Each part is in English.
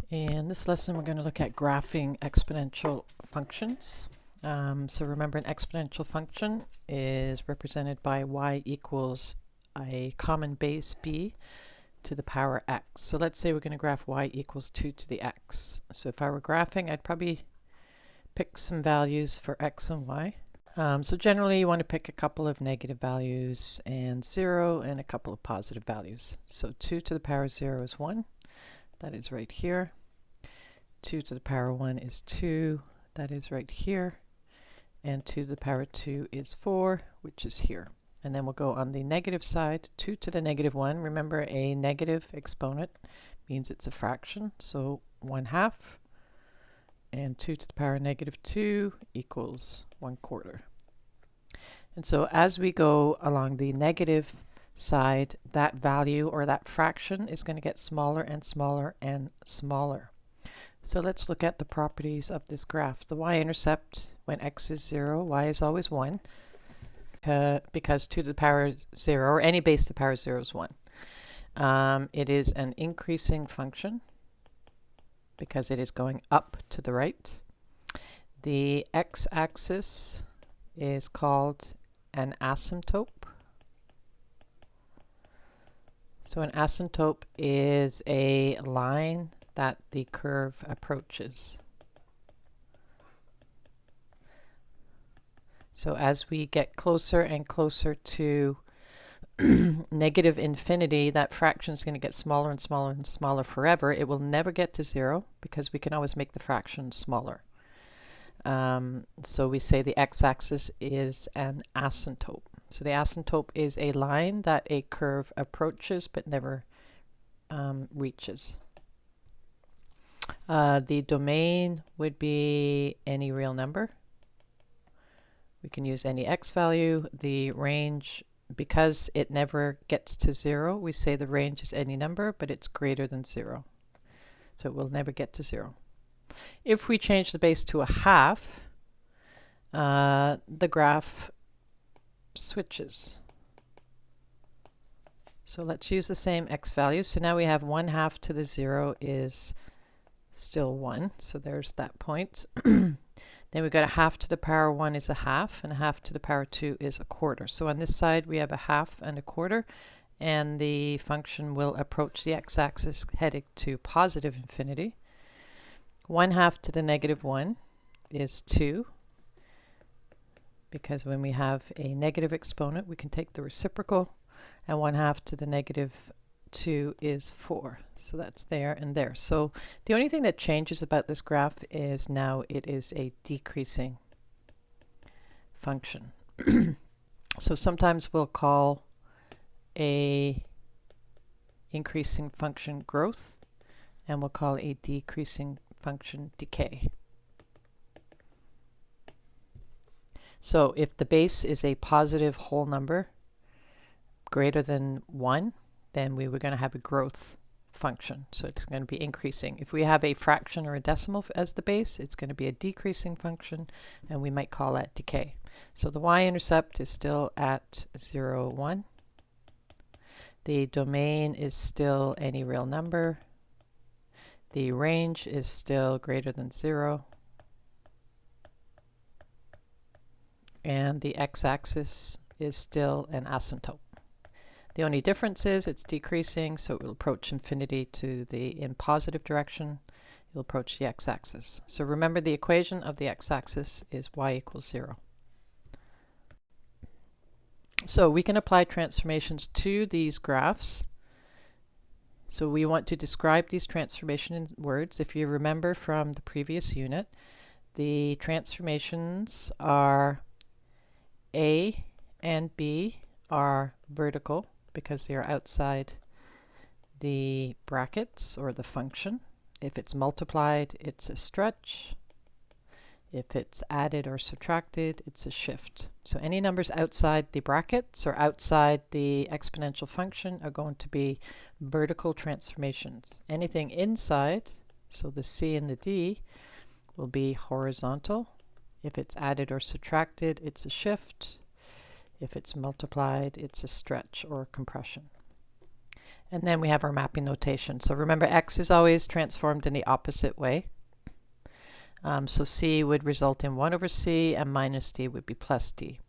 In this lesson, we're going to look at graphing exponential functions. So remember, an exponential function is represented by y equals a common base b to the power x. So let's say we're going to graph y equals 2 to the x. So if I were graphing, I'd probably pick some values for x and y. So generally, you want to pick a couple of negative values and 0 and a couple of positive values. So 2 to the power 0 is 1. That is right here. 2 to the power 1 is 2. That is right here. And 2 to the power 2 is 4, which is here. And then we'll go on the negative side. 2 to the negative 1. Remember, a negative exponent means it's a fraction. So 1/2. And 2 to the power negative 2 equals 1/4. And so as we go along the negative side, that value or that fraction is going to get smaller and smaller and smaller. So let's look at the properties of this graph. The y-intercept, when x is 0, y is always 1, because 2 to the power 0, or any base to the power 0 is 1. It is an increasing function because it is going up to the right. The x-axis is called an asymptote. So an asymptote is a line that the curve approaches. So as we get closer and closer to negative infinity, that fraction is going to get smaller and smaller and smaller forever. It will never get to 0 because we can always make the fraction smaller. So we say the x-axis is an asymptote. So the asymptote is a line that a curve approaches but never reaches. The domain would be any real number. We can use any x value. The range, because it never gets to 0, we say the range is any number, but it's greater than 0. So it will never get to 0. If we change the base to a half, the graph switches. So let's use the same x values. So now we have 1/2 to the 0 is still 1. So there's that point. Then we've got a 1/2 to the power 1 is a half, and a 1/2 to the power 2 is a quarter. So on this side we have a 1/2 and a quarter, and the function will approach the x-axis heading to positive infinity. 1/2 to the negative 1 is 2, because when we have a negative exponent, we can take the reciprocal, and 1/2 to the negative 2 is 4. So that's there and there. So the only thing that changes about this graph is now it is a decreasing function. So sometimes we'll call a increasing function growth, and we'll call a decreasing function decay. So if the base is a positive whole number greater than 1, then we were going to have a growth function. So it's going to be increasing. If we have a fraction or a decimal as the base, it's going to be a decreasing function, and we might call that decay. So the y-intercept is still at 0, 1. The domain is still any real number. The range is still greater than 0. And the x-axis is still an asymptote. The only difference is it's decreasing, so it will approach infinity in positive direction. It will approach the x-axis. So remember, the equation of the x-axis is y equals 0. So we can apply transformations to these graphs. So we want to describe these transformations in words. If you remember from the previous unit, the transformations are A and B are vertical because they are outside the brackets or the function. If it's multiplied, it's a stretch. If it's added or subtracted, it's a shift. So any numbers outside the brackets or outside the exponential function are going to be vertical transformations. Anything inside, so the C and the D, will be horizontal. If it's added or subtracted, it's a shift. If it's multiplied, it's a stretch or compression. And then we have our mapping notation. So remember, x is always transformed in the opposite way. So c would result in 1 over c, and minus d would be plus d.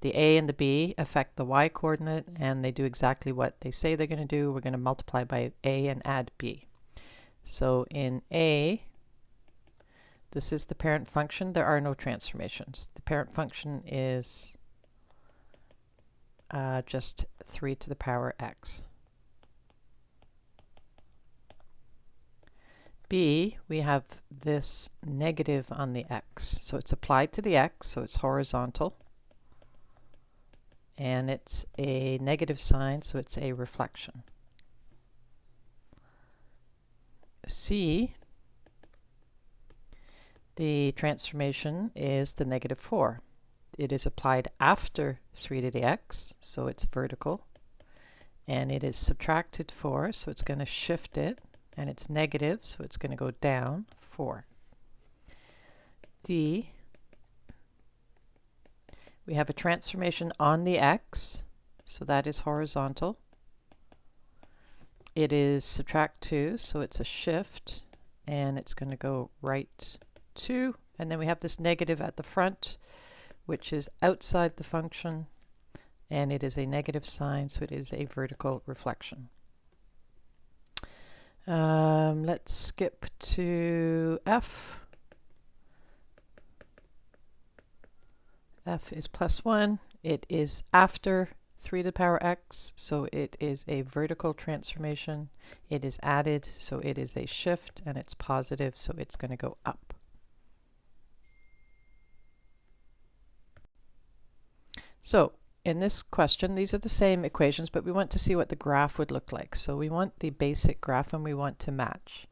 The a and the b affect the y coordinate, and they do exactly what they say they're going to do. We're going to multiply by a and add b. So in a, this is the parent function. There are no transformations. The parent function is just 3 to the power x. B, we have this negative on the x. So it's applied to the x, so it's horizontal. And it's a negative sign, so it's a reflection. C, the transformation is the negative 4. It is applied after 3 to the x, so it's vertical. And it is subtracted 4, so it's going to shift it. And it's negative, so it's going to go down 4. D, we have a transformation on the x, so that is horizontal. It is subtract 2, so it's a shift, and it's going to go right 2. And then we have this negative at the front, which is outside the function, and it is a negative sign, so it is a vertical reflection. Let's skip to F. F is plus 1. It is after 3 to the power x, so it is a vertical transformation. It is added, so it is a shift, and it's positive, so it's going to go up. So in this question, these are the same equations, but we want to see what the graph would look like. So we want the basic graph, and we want to match.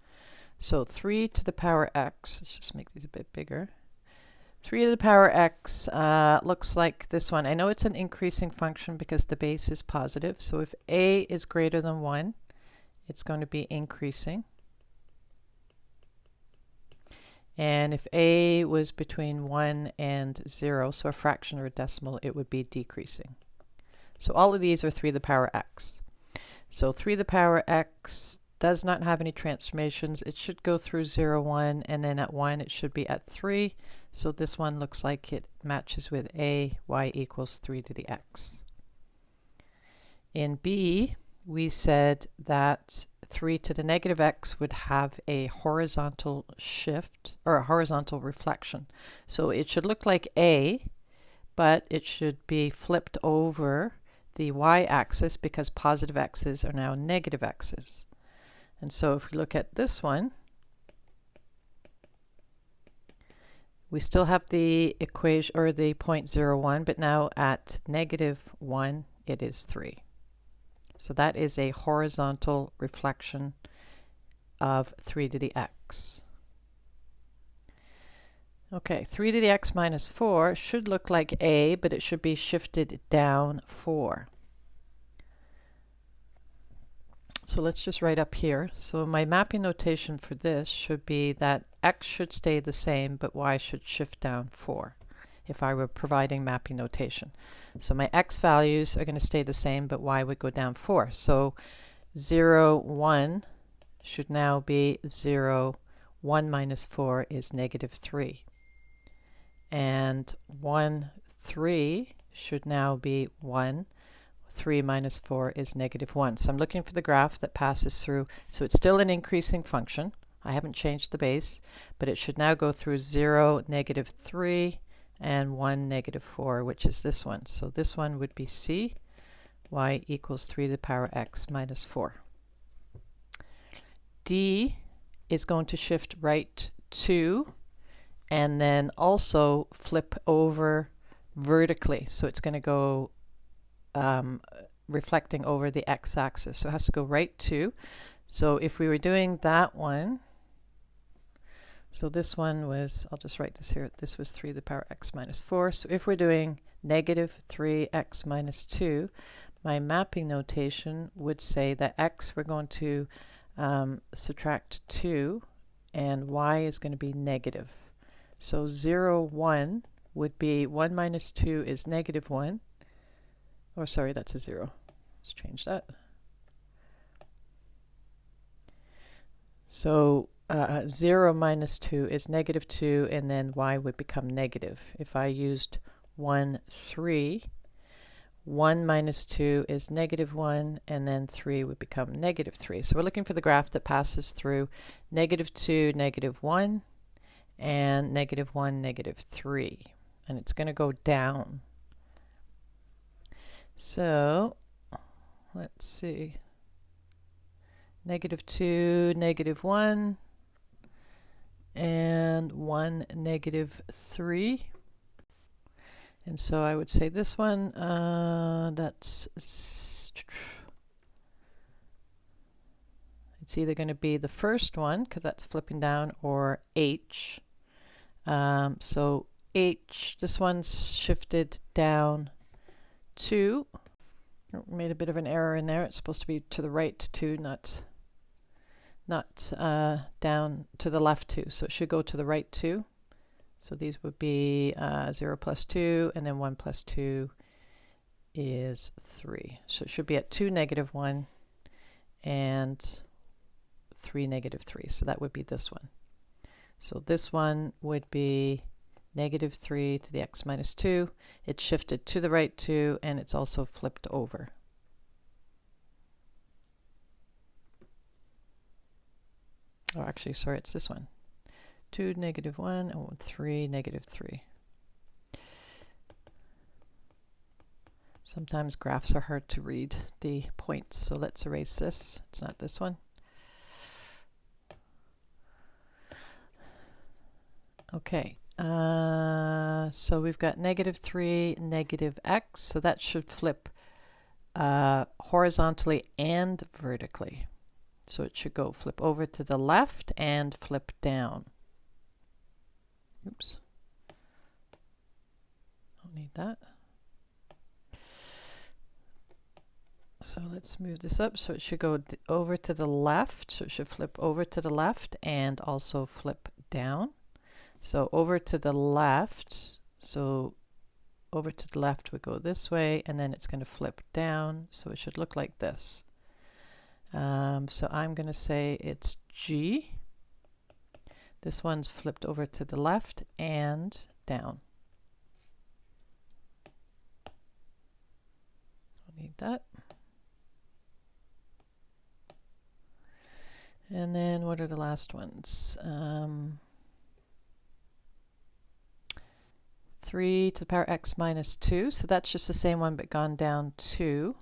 So 3 to the power x, let's just make these a bit bigger. 3 to the power x looks like this one. I know it's an increasing function because the base is positive. So if a is greater than 1, it's going to be increasing. And if a was between 1 and 0, so a fraction or a decimal, it would be decreasing. So all of these are 3 to the power x. So 3 to the power x does not have any transformations. It should go through 0, 1, and then at 1 it should be at 3. So this one looks like it matches with a, y equals 3 to the x. In B, we said that 3 to the negative x would have a horizontal shift, or a horizontal reflection. So it should look like a, but it should be flipped over the y-axis because positive x's are now negative x's. And so if we look at this one, we still have the equation, or the point 0, 1, but now at negative 1, it is 3. So that is a horizontal reflection of 3 to the x. Okay, 3 to the x minus 4 should look like a, but it should be shifted down 4. So let's just write up here. So my mapping notation for this should be that x should stay the same, but y should shift down 4. If I were providing mapping notation. So my x values are going to stay the same, but y would go down 4. So 0, 1 should now be 0, 1 minus 4 is negative 3. And 1, 3 should now be 1. 3 minus 4 is negative 1. So I'm looking for the graph that passes through. So it's still an increasing function. I haven't changed the base, but it should now go through 0, negative 3, and 1, negative 4, which is this one. So this one would be C, y equals 3 to the power x minus 4. D is going to shift right 2, and then also flip over vertically. So it's going to go reflecting over the x-axis. So it has to go right 2. So if we were doing that one, so this one was, I'll just write this here, this was 3 to the power x minus 4. So if we're doing negative 3x minus 2, my mapping notation would say that x we're going to subtract 2, and y is going to be negative. So 0, 1 would be 1 minus 2 is negative 1. Or sorry, that's a 0. Let's change that. So 0 minus 2 is negative 2, and then y would become negative. If I used 1, 3, 1 minus 2 is negative 1, and then 3 would become negative 3. So we're looking for the graph that passes through negative 2, negative 1, and negative 1, negative 3. And it's going to go down. So let's see. Negative 2, negative 1, and 1, negative 3. And so I would say this one, it's either going to be the first one, because that's flipping down, or H. So H, this one's shifted down 2. Made a bit of an error in there. It's supposed to be to the right 2, not down to the left 2. So it should go to the right 2. So these would be 0 plus 2, and then 1 plus 2 is 3. So it should be at 2, negative 1, and 3, negative 3. So that would be this one. So this one would be negative 3 to the x minus 2. It's shifted to the right 2, and it's also flipped over. Oh, actually, sorry, it's this one. 2, negative 1, and 3, negative 3. Sometimes graphs are hard to read the points, so let's erase this. It's not this one. Okay, so we've got negative 3, negative x, so that should flip horizontally and vertically. So it should go flip over to the left and flip down. Oops. Don't need that. So let's move this up. So it should go over to the left. So it should flip over to the left and also flip down. So over to the left. So over to the left would go this way, and then it's going to flip down. So it should look like this. So I'm going to say it's G. This one's flipped over to the left and down. Don't need that. And then what are the last ones? 3 to the power x minus 2. So that's just the same one but gone down 2.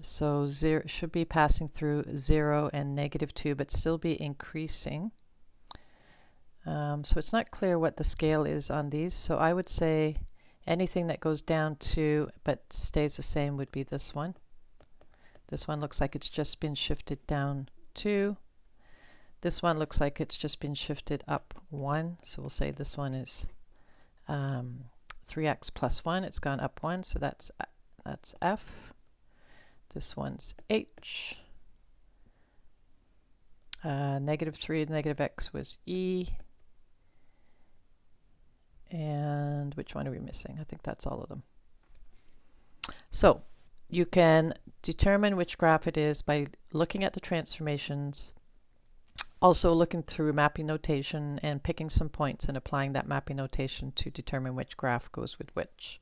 So 0 should be passing through 0 and negative 2, but still be increasing. So it's not clear what the scale is on these. So I would say anything that goes down 2 but stays the same would be this one. This one looks like it's just been shifted down 2. This one looks like it's just been shifted up 1. So we'll say this one is 3x plus 1. It's gone up 1, so that's F. This one's H. Negative 3 and negative x was E. And which one are we missing? I think that's all of them. So you can determine which graph it is by looking at the transformations, also looking through mapping notation and picking some points and applying that mapping notation to determine which graph goes with which.